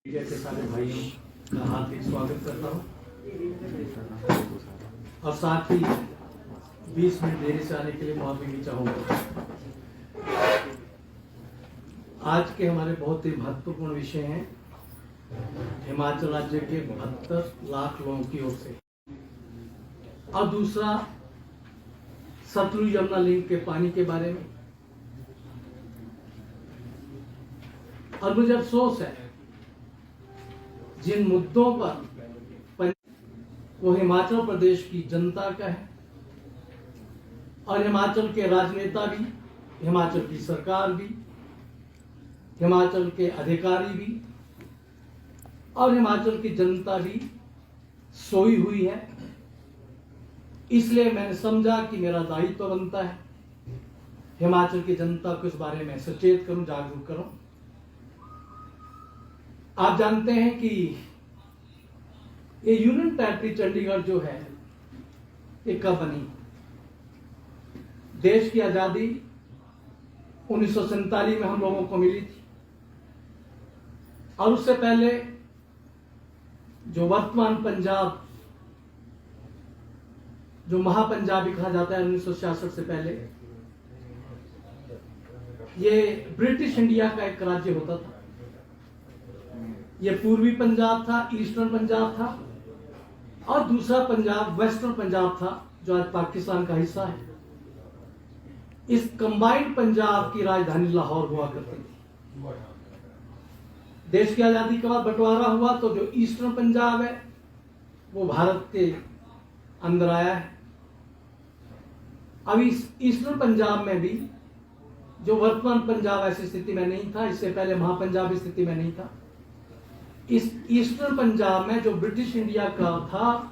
Media के सारे भाइयों का हार्दिक स्वागत करता हूँ और साथ ही 20 मिनट देरी से आने के लिए माफी भी चाहूँगा। आज के हमारे बहुत ही महत्वपूर्ण विषय हैं हिमाचल राज्य के 72 लाख लोगों की ओर से, और दूसरा सतलुज यमुना लिंक के पानी के बारे में। और मुझे अफसोस है जिन मुद्दों पर वो हिमाचल प्रदेश की जनता का है और हिमाचल के राजनेता भी, हिमाचल की सरकार भी, हिमाचल के अधिकारी भी और हिमाचल की जनता भी सोई हुई है। इसलिए मैंने समझा कि मेरा दायित्व बनता है हिमाचल की जनता को इस बारे में सचेत करूं, जागरूक करूं। आप जानते हैं कि ये यूनियन टेरिटरी चंडीगढ़ जो है ये कब बनी? देश की आजादी 1947 में हम लोगों को मिली थी, और उससे पहले जो वर्तमान पंजाब, जो महापंजाब भी कहा जाता है, 1966 से पहले ये ब्रिटिश इंडिया का एक राज्य होता था। ये पूर्वी पंजाब था, ईस्टर्न पंजाब था, और दूसरा पंजाब वेस्टर्न पंजाब था जो आज पाकिस्तान का हिस्सा है। इस कंबाइंड पंजाब की राजधानी लाहौर हुआ करती थी। देश की आजादी के बाद बंटवारा हुआ तो जो ईस्टर्न पंजाब है वो भारत के अंदर आया है। अब इस ईस्टर्न पंजाब में भी जो वर्तमान पंजाब ऐसी स्थिति में नहीं था, इससे पहले महापंजाब स्थिति में नहीं था। इस ईस्टर्न पंजाब में जो ब्रिटिश इंडिया का था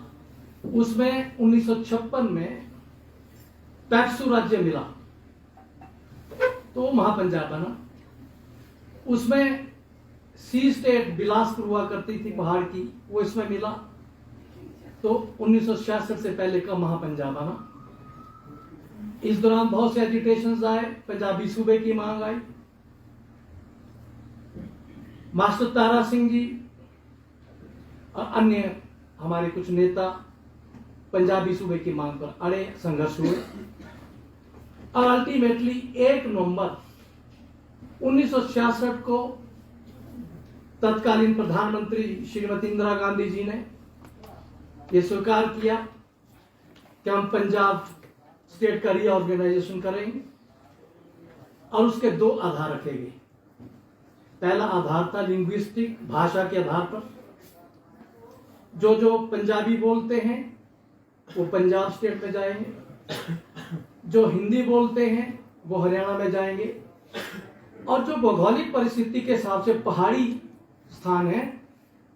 उसमें 1956 में पैक्सू राज्य मिला तो महापंजाब बना। उसमें सी स्टेट बिलासपुर हुआ करती थी पहाड़ की, वो इसमें मिला तो 1966 से पहले का महापंजाब बना। इस दौरान बहुत से एजिटेशंस आए, पंजाबी सूबे की मांग आई। मास्टर तारा सिंह जी और अन्य हमारे कुछ नेता पंजाबी सूबे की मांग पर अड़े, संघर्ष हुए, और अल्टीमेटली 1 नवंबर 1966 को तत्कालीन प्रधानमंत्री श्रीमती इंदिरा गांधी जी ने यह स्वीकार किया कि हम पंजाब स्टेट का रीऑर्गेनाइजेशन करेंगे, और उसके 2 आधार रखे गए। पहला आधार था लिंग्विस्टिक, भाषा के आधार पर जो पंजाबी बोलते हैं वो पंजाब स्टेट में जाएंगे, जो हिंदी बोलते हैं वो हरियाणा में जाएंगे, और जो भौगोलिक परिस्थिति के हिसाब से पहाड़ी स्थान है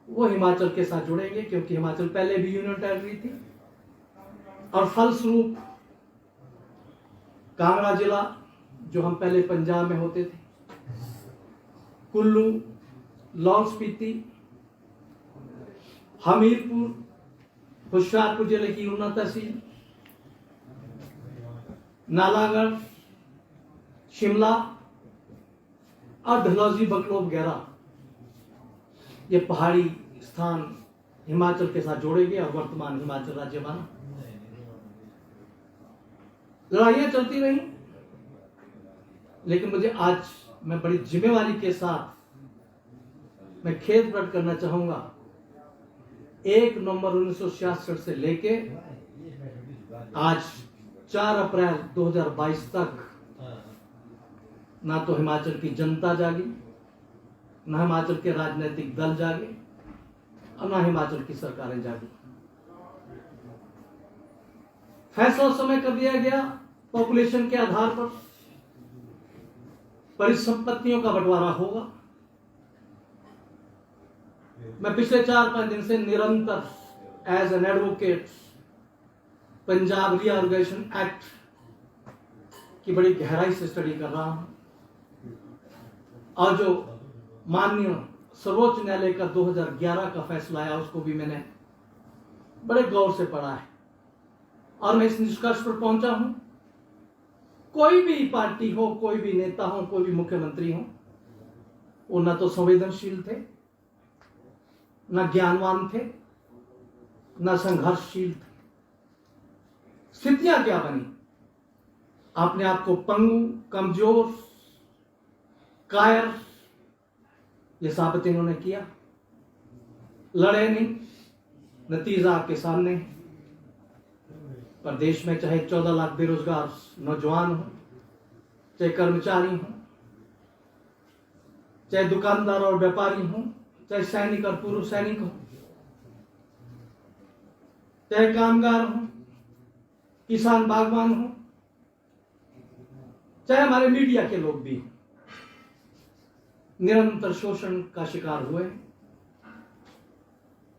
वो हिमाचल के साथ जुड़ेंगे, क्योंकि हिमाचल पहले भी यूनियन टेरिटरी थी। और फलस्वरूप कांगड़ा जिला जो हम पहले पंजाब में होते थे, कुल्लू, लाहौल स्पीति, हमीरपुर, होशियारपुर जिले की ऊना तहसील, नालागढ़, शिमला और डलहौजी, बकलोब वगैरह ये पहाड़ी स्थान हिमाचल के साथ जोड़ेंगे और वर्तमान हिमाचल राज्य बना। लड़ाइयां चलती रही, लेकिन मुझे आज मैं बड़ी जिम्मेवारी के साथ मैं खेद प्रकट करना चाहूंगा, 1 नवंबर 1966 से लेके आज 4 अप्रैल 2022 तक ना तो हिमाचल की जनता जागी, ना हिमाचल के राजनीतिक दल जागे, और ना हिमाचल की सरकारें जागी। फैसला उस समय कर दिया गया पॉपुलेशन के आधार पर, परिसंपत्तियों का बंटवारा होगा। मैं पिछले 4-5 दिन से निरंतर as an advocate Punjab reorganisation act की बड़ी गहराई से स्टडी कर रहा हूं, और जो माननीय सर्वोच्च न्यायालय का 2011 का फैसला आया उसको भी मैंने बड़े गौर से पढ़ा है, और मैं इस निष्कर्ष पर पहुंचा हूं, कोई भी पार्टी हो, कोई भी नेता हो, कोई भी मुख्यमंत्री हो, वो न तो संवेदनशील थे न ज्ञानवान थे, न संघर्षशील थे। स्थितियां क्या बनी? अपने आप को पंगु, कमजोर, कायर ये साबित इन्होंने किया। लड़े नहीं, नतीजा आपके सामने है। पर देश में चाहे 14 लाख बेरोजगार नौजवान हो, चाहे कर्मचारी हो, चाहे दुकानदार और व्यापारी हो, चाहे सैनिक और पूर्व सैनिक हो, चाहे कामगार हो, किसान बागवान हो, चाहे हमारे मीडिया के लोग भी हो, निरंतर शोषण का शिकार हुए।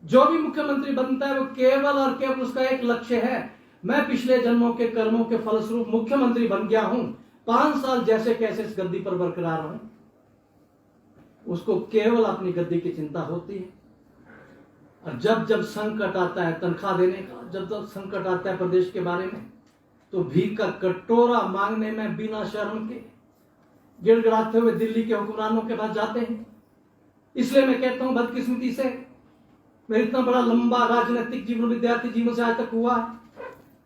जो भी मुख्यमंत्री बनता है वो केवल और केवल उसका एक लक्ष्य है, मैं पिछले जन्मों के कर्मों के फलस्वरूप मुख्यमंत्री बन गया हूं, 5 साल जैसे कैसे इस गद्दी पर बरकरार रहूं। उसको केवल अपनी गद्दी की चिंता होती है। और जब जब संकट आता है तनख्वाह देने का, जब जब संकट आता है प्रदेश के बारे में, तो भीख का कटोरा मांगने में बिना शर्म के गिड़गिड़ाते हुए दिल्ली के हुक्मरानों के पास जाते हैं। इसलिए मैं कहता हूं बदकिस्मती से मेरा इतना बड़ा लंबा राजनीतिक जीवन, विद्यार्थी जीवन से आज तक हुआ है,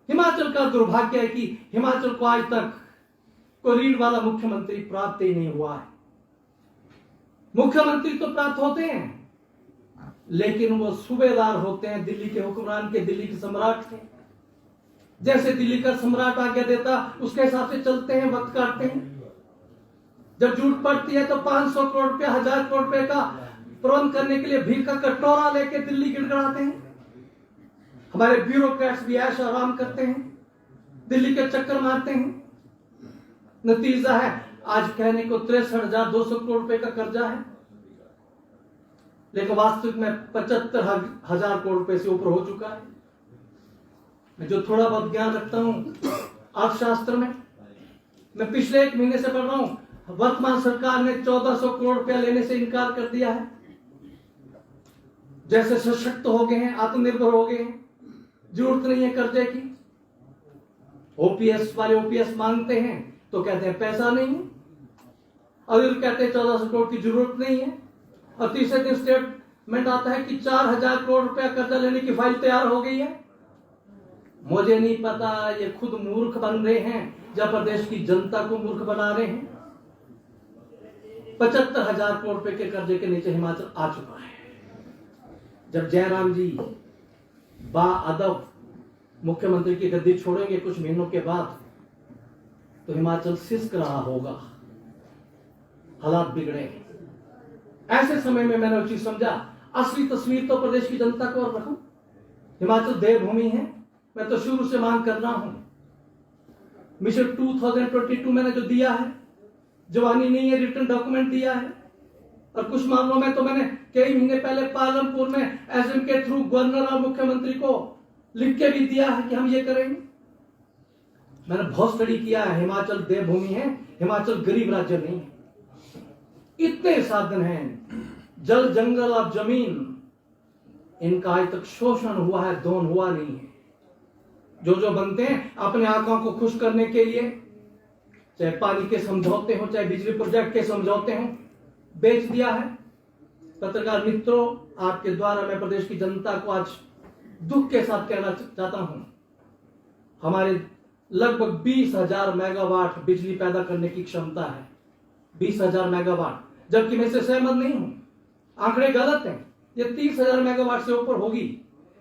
हिमाचल का दुर्भाग्य है कि हिमाचल को आज तक कोई रीढ़ वाला मुख्यमंत्री प्राप्त ही नहीं हुआ है। मुख्यमंत्री तो प्राप्त होते हैं, लेकिन वो सूबेदार होते हैं दिल्ली के हुक्मरान के, दिल्ली के सम्राट के। जैसे दिल्ली का सम्राट आज्ञा देता उसके हिसाब से चलते हैं, वक्त काटते हैं। जब जरूरत पड़ती है तो 500 करोड़ रुपया, 1000 करोड़ रुपए का प्रबंध करने के लिए भीख का कटोरा लेके दिल्ली गिड़गिड़ाते हैं। हमारे ब्यूरोक्रेट्स भी ऐश आराम करते हैं, दिल्ली के चक्कर मारते हैं। नतीजा है आज कहने को 63,200 करोड़ रुपए का कर्जा है, लेकिन वास्तविक में 75,000 करोड़ रुपए से ऊपर हो चुका है। मैं जो थोड़ा बहुत ज्ञान रखता हूं अर्थशास्त्र में, मैं पिछले 1 महीने से पढ़ रहा हूं, वर्तमान सरकार ने 1400 करोड़ रुपया लेने से इनकार कर दिया है। जैसे सशक्त हो गए हैं, आत्मनिर्भर हो गए हैं, जरूरत नहीं है कर्जे की। ओपीएस वाले ओपीएस मांगते हैं तो कहते हैं पैसा नहीं है, और कहते हैं 1400 करोड़ की जरूरत नहीं है, और तीसरे दिन स्टेटमेंट आता है कि 4000 करोड़ रुपया कर्जा लेने की फाइल तैयार हो गई है। मुझे नहीं पता ये खुद मूर्ख बन रहे हैं या प्रदेश की जनता को मूर्ख बना रहे हैं। 75,000 करोड़ रुपए के कर्जे के नीचे हिमाचल आ चुका है। जब जयराम जी बाअदब मुख्यमंत्री की गद्दी छोड़ेंगे कुछ महीनों के बाद, तो हिमाचल सिसक रहा होगा, हालात बिगड़े। ऐसे समय में मैंने चीज समझा, असली तस्वीर तो प्रदेश की जनता को और रखूं। हिमाचल देवभूमि है, मैं तो शुरू से मांग कर रहा हूं। मिशन 2022 मैंने जो दिया है, जवानी नहीं है, रिटर्न डॉक्यूमेंट दिया है, और कुछ मामलों में तो मैंने कई महीने पहले पालमपुर में एसएम के थ्रू गवर्नर और मुख्यमंत्री को लिख के भी दिया है कि हम ये करेंगे। मैंने बहुत स्टडी किया है, हिमाचल देवभूमि है, हिमाचल गरीब राज्य नहीं है। इतने साधन हैं, जल, जंगल और जमीन, इनका आज तक शोषण हुआ है, दोहन हुआ नहीं है। जो बनते हैं अपने आंखों को खुश करने के लिए, चाहे पानी के समझौते हो, चाहे बिजली प्रोजेक्ट के समझौते हो, बेच दिया है। पत्रकार मित्रों, आपके द्वारा मैं प्रदेश की जनता को आज दुख के साथ कहना चाहता हूं, हमारे लगभग 20,000 मेगावाट बिजली पैदा करने की क्षमता है। 20,000 मेगावाट, जबकि मैं इससे सहमत नहीं हूं, आंकड़े गलत हैं। ये 30,000 मेगावाट से ऊपर होगी,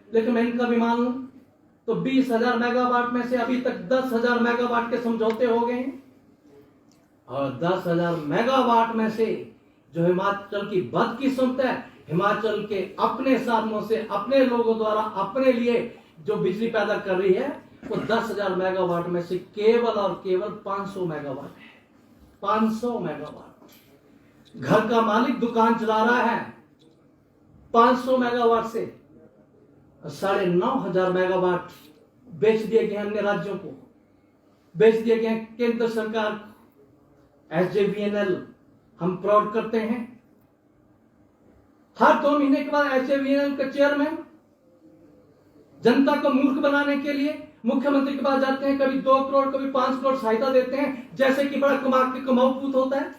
लेकिन मैं इनका भी मान लूं तो 20,000 मेगावाट में से अभी तक 10,000 मेगावाट के समझौते हो गए हैं, और 10,000 मेगावाट में से जो हिमाचल की बदकिस्मत है, हिमाचल के अपने साधनों से, अपने लोगों द्वारा अपने लिए जो बिजली पैदा कर रही है, वो 10,000 मेगावाट में से केवल और केवल 500 मेगावाट है। 500 मेगावाट। घर का मालिक दुकान चला रहा है 500 मेगावाट से, 9,500 मेगावाट बेच दिए गए अन्य राज्यों को, बेच दिए गए केंद्र सरकार को। एसजेवीएनएल हम प्राउड करते हैं, हर 2 महीने के बाद एसजेवीएनएल का चेयरमैन जनता को मूर्ख बनाने के लिए मुख्यमंत्री के पास जाते हैं, कभी 2 करोड़ कभी 5 करोड़ सहायता देते हैं, जैसे कि बड़ा कमाऊ पूत होता है।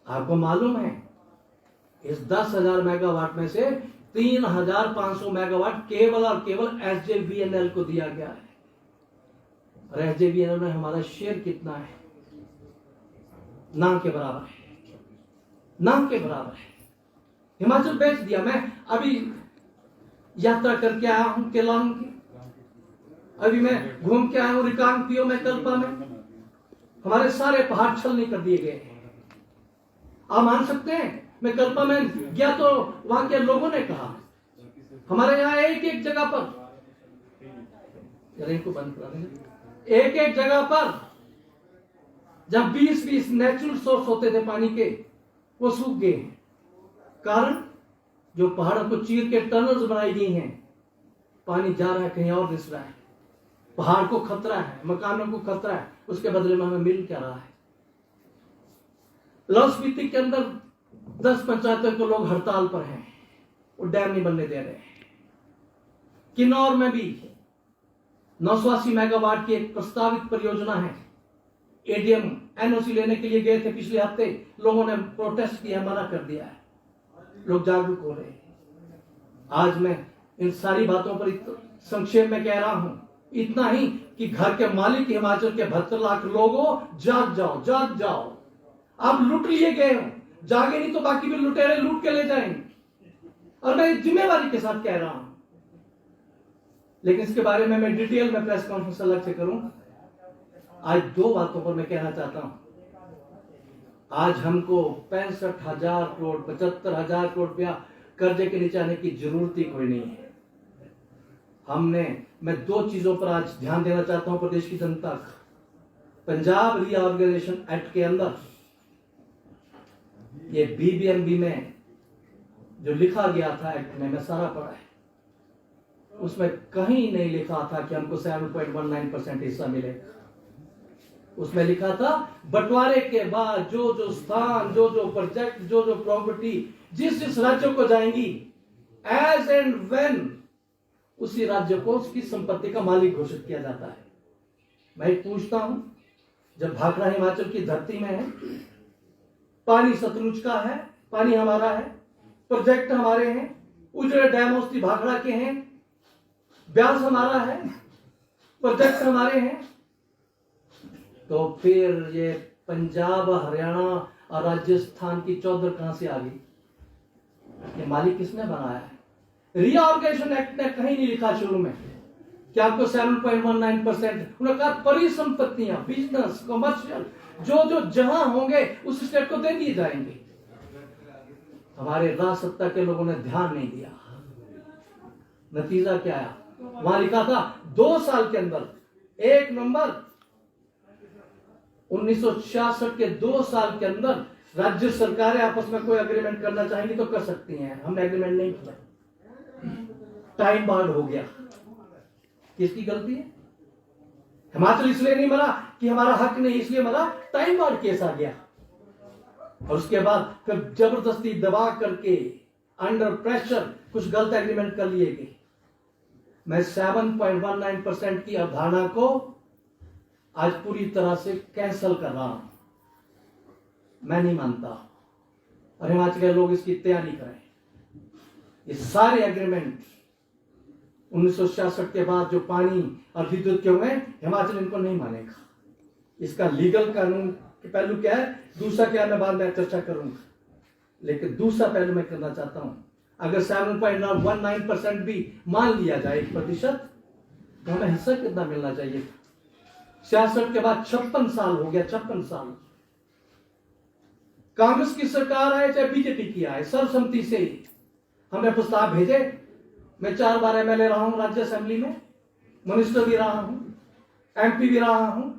आपको मालूम है इस 10,000 मेगावाट में से 3,500 मेगावाट केवल और केवल SJVNL को दिया गया है। और SJVNL में हमारा शेयर कितना है? ना के बराबर है, ना के बराबर है। हिमाचल बेच दिया। मैं अभी यात्रा करके आया हूं केलांग की, अभी मैं घूम के आया हूं रिकांगपिओ में, कल्पा में। हमारे सारे पहाड़ छलनी कर दिए गए। आप मान सकते हैं, मैं कल्पा में गया तो वहां के लोगों ने कहा हमारे यहाँ एक एक जगह पर, इनको बंद करा देंगे, एक एक जगह पर जब 20-20 नेचुरल सोर्स होते थे पानी के, वो सूख गए हैं। कारण जो पहाड़ों को चीर के टनल्स बनाई गई हैं, पानी जा रहा है कहीं और दिस रहा है। पहाड़ को खतरा है, मकानों को खतरा है, उसके बदले में हमें मिल क्या रहा है? लाहौल स्पीति के अंदर 10 पंचायतों के लोग हड़ताल पर हैं, वो डैम नहीं बनने दे रहे। किन्नौर में भी 980 मेगावाट की एक प्रस्तावित परियोजना है। ADM NOC लेने के लिए गए थे पिछले हफ्ते, लोगों ने प्रोटेस्ट किया, मना कर दिया है। लोग जागरूक हो रहे हैं। आज मैं इन सारी बातों पर संक्षेप में कह रहा हूं, इतना ही कि घर के मालिक हिमाचल के 72 लाख लोगों, जाग जाओ, जाग जाओ। आप लूट लिए गए हो, जागे नहीं तो बाकी भी लुटेरे लूट के ले जाएंगे। और मैं जिम्मेवारी के साथ कह रहा हूं, लेकिन इसके बारे में मैं डिटेल में प्रेस कॉन्फ्रेंस अलग से करूं। आज 2 बातों पर मैं कहना चाहता हूं। आज हमको 65,000 करोड़ 75,000 करोड़ रुपया कर्जे के नीचे आने की जरूरत ही कोई नहीं है। मैं 2 चीजों पर आज ध्यान देना चाहता हूं प्रदेश की जनता का। पंजाब रीऑर्गेनाइजेशन एक्ट के अंदर ये BBMB में जो लिखा गया था एक्ट में, मैं सारा पढ़ा है, उसमें कहीं नहीं लिखा था कि हमको 7.19% हिस्सा मिलेगा। उसमें लिखा था बंटवारे के बाद जो जो स्थान, जो जो प्रोजेक्ट, जो जो प्रॉपर्टी जिस जिस राज्य को जाएंगी, एज एंड व्हेन उसी राज्य को उसकी संपत्ति का मालिक घोषित किया जाता है। मैं पूछता हूं, जब भाखड़ा हिमाचल की धरती में है, पानी सतलुज का है, पानी हमारा है, प्रोजेक्ट हमारे हैं, उजड़े डैम उसकी भाखड़ा के हैं, ब्यास हमारा है, प्रोजेक्ट हमारे हैं, तो फिर ये पंजाब, हरियाणा और राजस्थान की चौधर कहां से आ गई? ये मालिक किसने बनाया है? रीऑर्गेनाइजेशन एक्ट ने कहीं नहीं लिखा शुरू में कि आपको 7.19%, उन्होंने कहा परिसंपत्तियां, बिजनेस, कमर्शियल जो जो जहां होंगे उस स्टेट को दे दिए जाएंगे। हमारे राज सत्ता के लोगों ने ध्यान नहीं दिया। नतीजा क्या आया? वहां लिखा था 2 साल के अंदर, 1 नवंबर 1966 के 2 साल के अंदर राज्य सरकारें आपस में कोई एग्रीमेंट करना चाहेंगी तो कर सकती हैं। हमने एग्रीमेंट नहीं किया, टाइम बाउंड हो गया। किसकी गलती है? हिमाचल इसलिए नहीं मरा कि हमारा हक नहीं, इसलिए मरा टाइम बाउंड केस आ गया। और उसके बाद फिर जबरदस्ती दबा करके अंडर प्रेशर कुछ गलत एग्रीमेंट कर लिए गए। मैं 7.19% की अवधारणा को आज पूरी तरह से कैंसल कर रहा हूं। मैं नहीं मानता, और हिमाचल के लोग इसकी तैयारी करें। ये सारे एग्रीमेंट 1966 के बाद जो पानी और विद्युत के हुए, हिमाचल इनको नहीं मानेगा। इसका लीगल कानून के पहलू क्या है, दूसरा क्या है, मैं बाद में चर्चा करूंगा। लेकिन दूसरा पहलू मैं करना चाहता हूं, अगर 7.19% भी मान लिया जाए 1%, तो हमें हिस्सा कितना मिलना चाहिए? 66 के बाद 56 साल हो गया, 56 साल। कांग्रेस की सरकार है चाहे बीजेपी की आए, सर्वसम्मति से हमने प्रस्ताव भेजे। मैं 4 बार MLA रहा हूं राज्य असेंबली में, मिनिस्टर भी रहा हूं, MP भी रहा हूं।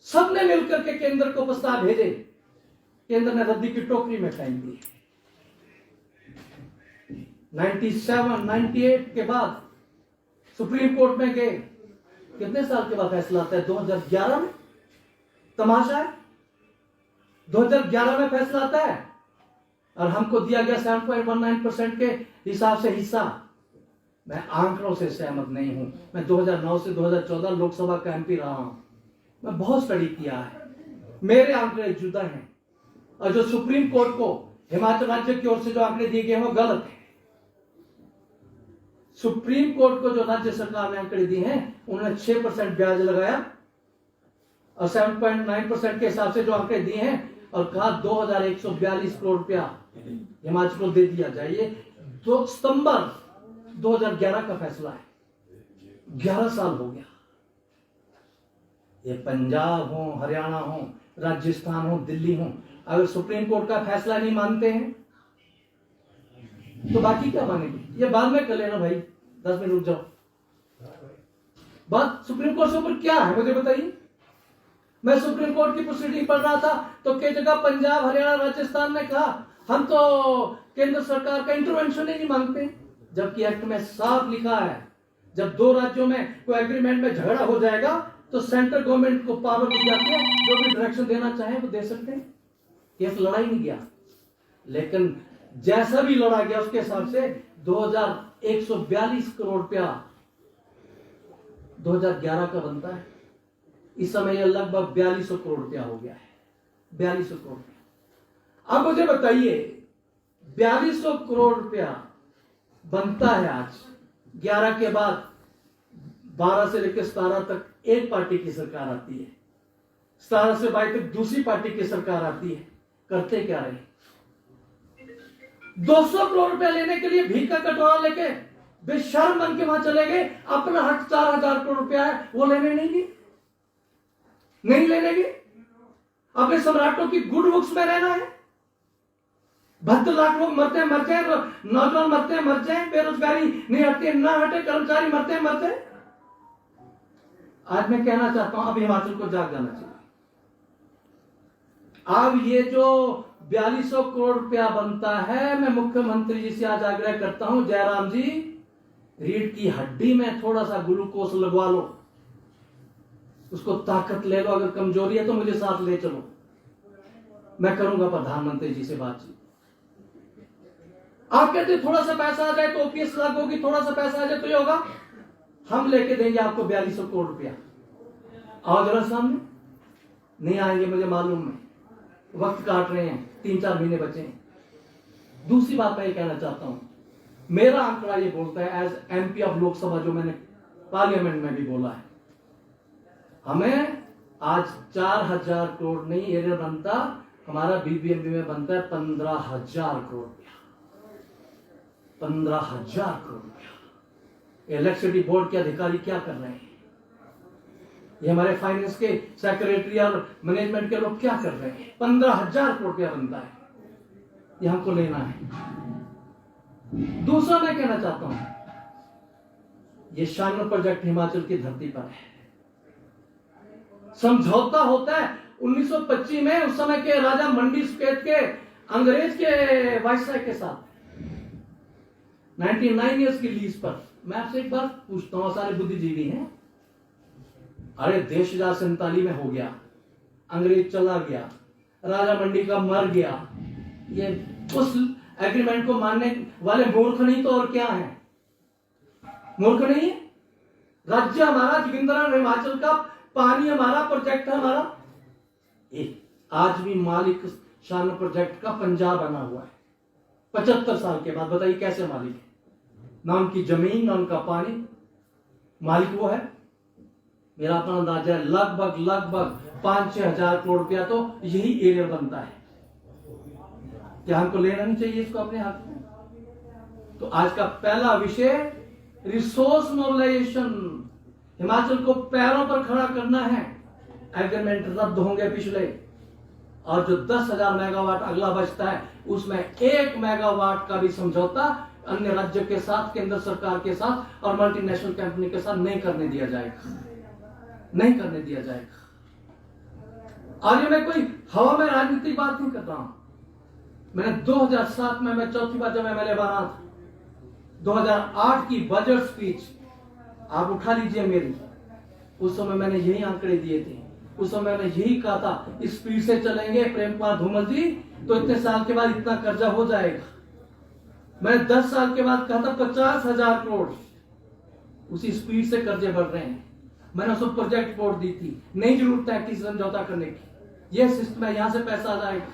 सबने मिलकर के केंद्र को प्रस्ताव भेजे, केंद्र ने रद्दी की टोकरी में फेंक दी। 97, 98 के बाद सुप्रीम कोर्ट में गए। कितने साल के बाद फैसला आता है? 2011 में। तमाशा है, 2011 में फैसला आता है और हमको दिया गया 7.19% के हिसाब से हिस्सा। मैं आंकड़ों से सहमत नहीं हूं। मैं 2009 से 2014 लोकसभा का MP रहा हूं। मैं बहुत स्टडी किया है, मेरे आंकड़े जुदा हैं। और जो सुप्रीम कोर्ट को हिमाचल राज्य की ओर से जो आंकड़े दिए गए हैं वो गलत है। सुप्रीम कोर्ट को जो राज्य सरकार ने आंकड़े दिए हैं उन्होंने 6% ब्याज लगाया और 7.9% के हिसाब से जो आंकड़े दिए हैं और कहा 2142 करोड़ रुपया हिमाचल को दे दिया जाए। ये 2 सितंबर 2011 का फैसला है, 11 साल हो गया। ये पंजाब हो, हरियाणा हो, राजस्थान हो, दिल्ली हो, अगर सुप्रीम कोर्ट का फैसला नहीं मानते हैं तो बाकी क्या मानेंगे? ये बाद में कर लेना भाई, 10 मिनट रुक जाओ। बात सुप्रीम कोर्ट से ऊपर क्या है मुझे बताइए। मैं सुप्रीम कोर्ट की प्रोसीडिंग पढ़ रहा था तो कई जगह पंजाब, हरियाणा, राजस्थान ने कहा हम तो केंद्र सरकार का इंटरवेंशन ही नहीं मांगते, जबकि एक्ट में साफ लिखा है जब 2 राज्यों में कोई एग्रीमेंट में झगड़ा हो जाएगा तो सेंट्रल गवर्नमेंट को पावर दी जाती है, जो भी डायरेक्शन देना चाहे वो दे सकते हैं। केस लड़ा ही नहीं गया, लेकिन जैसा भी लड़ा गया उसके हिसाब से 2142 करोड़ रुपया 2011 का बनता है। इस समय यह लगभग 4200 करोड़ रुपया हो गया है, 4200 करोड़ रुपया। अब मुझे बताइए 4200 करोड़ रुपया बनता है आज, 11 के बाद 12 से लेकर 17 तक एक पार्टी की सरकार आती है, 17 से 22 तक दूसरी पार्टी की सरकार आती है। करते क्या रहे? 200 करोड़ रुपया लेने के लिए भीख का कटोरा लेके बेशर्म बन के वहां चले गए। अपना हक 4000 करोड़ रुपया है, वो लेने नहीं लेने की। अपने सम्राटों की गुड बुक्स में रहना है। 72 लाख लोग मरते हैं, मर जाए, नौजवान मरते हैं, मर जाए, बेरोजगारी नहीं हटती है, ना हटे, कर्मचारी मरते हैं, मरते हैं। आज मैं कहना चाहता हूं अब हिमाचल को जाग जाना चाहिए। अब ये जो 4200 करोड़ रुपया बनता है, मैं मुख्यमंत्री जी से आज आग्रह करता हूं, जयराम जी रीढ़ की हड्डी में थोड़ा सा ग्लूकोज लगवा लो, उसको ताकत ले लो। अगर कमजोरी है तो मुझे साथ ले चलो, मैं करूंगा प्रधानमंत्री जी से बातचीत। आप कहते थोड़ा सा पैसा आ जाए तो ओपीएस लागू होगी, थोड़ा सा पैसा आ जाए तो ये होगा, हम लेके देंगे आपको 4200 करोड़ रुपया। आओ जरा सामने। नहीं आएंगे मुझे मालूम है, वक्त काट रहे हैं, 3-4 महीने बचे हैं। दूसरी बात मैं ये कहना चाहता हूं, मेरा आंकड़ा ये बोलता है एज एमपी ऑफ लोकसभा, जो मैंने पार्लियामेंट में भी बोला है, हमें आज 4000 करोड़ नहीं एरिया बनता, हमारा बीबीएमबी में बनता है 15000 करोड़ रुपया। 15000 करोड़ रुपया। इलेक्ट्रिसिटी बोर्ड के अधिकारी क्या कर रहे हैं? ये हमारे फाइनेंस के सेक्रेटरी और मैनेजमेंट के लोग क्या कर रहे हैं? 15000 करोड़ रुपया बनता है, ये हमको लेना है। दूसरा मैं कहना चाहता हूं, ये शानदार प्रोजेक्ट हिमाचल की धरती पर है। समझौता होता है 1925 में, उस समय के राजा मंडी सुकेत के अंग्रेज के वायसराय के साथ 99 ईयर्स की लीज पर। मैं आपसे एक बात पूछता हूं, सारे बुद्धिजीवी हैं, अरे देश 1947 में हो गया, अंग्रेज चला गया, राजा मंडी का मर गया, ये उस एग्रीमेंट को मानने वाले मूर्ख नहीं तो और क्या है? मूर्ख नहीं है? राज्य हमारा, जोगिंद्रनगर हिमाचल का, पानी हमारा, प्रोजेक्ट है हमारा। आज भी मालिक शान प्रोजेक्ट का पंजाब बना हुआ है 75 साल के बाद। बताइए कैसे मालिक है? ना उनकी जमीन, ना उनका पानी, मालिक वो है। मेरा अपना अंदाजा है लगभग 5-6 हजार करोड़ रुपया तो यही एरिया बनता है। क्या हमको लेना नहीं चाहिए इसको अपने हाथ में? तो आज का पहला विषय रिसोर्स मोबिलाइजेशन, हिमाचल को पैरों पर खड़ा करना है। एग्रीमेंट रद्द होंगे पिछले, और जो 10,000 मेगावाट अगला बचता है उसमें 1 मेगावाट का भी समझौता अन्य राज्य के साथ, केंद्र सरकार के साथ और मल्टीनेशनल कंपनी के साथ नहीं करने दिया जाएगा, नहीं करने दिया जाएगा। और ये मैं कोई हवा में राजनीतिक बात नहीं कर रहा हूं। मैंने 2007 में, मैं चौथी बार जब एमएलए बना था, 2008 की बजट स्पीच आप उठा लीजिए मेरी, उस समय मैंने यही आंकड़े दिए थे। उस समय मैंने यही कहा था, इस स्पीड से चलेंगे प्रेम कुमार धूमल जी तो इतने साल के बाद इतना कर्जा हो जाएगा। मैंने 10 साल के बाद कहा था 50,000 करोड़, उसी स्पीड से कर्जे बढ़ रहे हैं। मैंने उसको प्रोजेक्ट रिपोर्ट दी थी, नहीं जरूरत है किसी समझौता करने की, यह सिस्टम है, यहां से पैसा आ जाएगा।